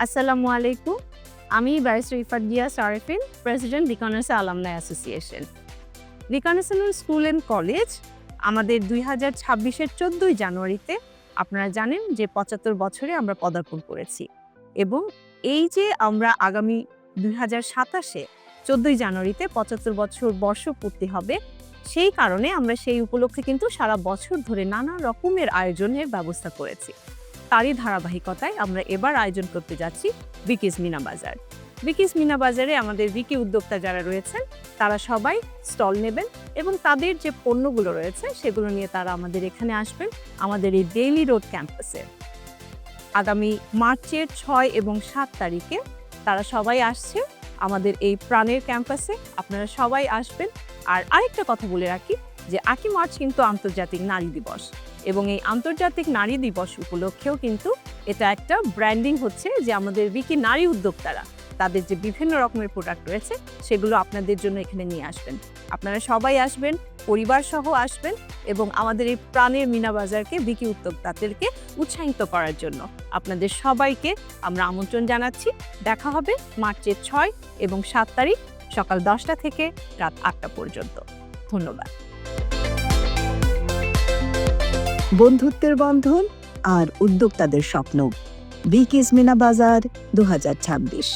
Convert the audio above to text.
আসসালামু আলাইকুম। আমি barrister Ifat Diya Sarefin, president recognized alumni association. Recognized school and college আমাদের 2026-এর 14ই জানুয়ারিতে আপনারা জানেন যে 75 বছরে আমরা পদার্পণ করেছি এবং এই যে আমরা আগামী 2027-এ 14ই জানুয়ারিতে 75 বছর বর্ষপূর্তি হবে, সেই কারণে আমরা সেই উপলক্ষে কিন্তু সারা বছর ধরে নানা রকমের আয়োজনের ব্যবস্থা করেছি। তারই ধারাবাহিকতায় আমরা এবার আয়োজন করতে যাচ্ছি বিকিস মিনা বাজার। বিকিস মিনা বাজারে আমাদের বিকি উদ্যোক্তা যারা রয়েছেন তারা সবাই স্টল নেবেন এবং তাদের যে পণ্যগুলো রয়েছে সেগুলো নিয়ে তারা আমাদের এখানে আসবেন আমাদের এই ডেইলি রোড ক্যাম্পাসে। আগামী মার্চের 6 এবং 7 তারিখে তারা সবাই আসছে আমাদের এই প্রাণের ক্যাম্পাসে। আপনারা সবাই আসবেন। আর আরেকটা কথা বলে রাখি যে 8 মার্চ কিন্তু আন্তর্জাতিক নারী দিবস এবং এই আন্তর্জাতিক নারী দিবস উপলক্ষেও কিন্তু এটা একটা ব্র্যান্ডিং হচ্ছে যে আমাদের বিকি নারী উদ্যোক্তারা তাদের যে বিভিন্ন রকমের প্রোডাক্ট রয়েছে সেগুলো আপনাদের জন্য এখানে নিয়ে আসবেন। আপনারা সবাই আসবেন, পরিবার সহ আসবেন এবং আমাদের এই প্রাণের মিনা বাজারকে বিকি উদ্যোক্তাদেরকে উৎসাহিত করার জন্য আপনাদের সবাইকে আমরা আমন্ত্রণ জানাচ্ছি। দেখা হবে মার্চের 6 এবং 7 তারিখ সকাল 10টা থেকে রাত 8টা পর্যন্ত। ধন্যবাদ। বন্ধুত্বের বন্ধন আর উদ্যোক্তাদের স্বপ্ন, বিকিস মিনা বাজার 2026।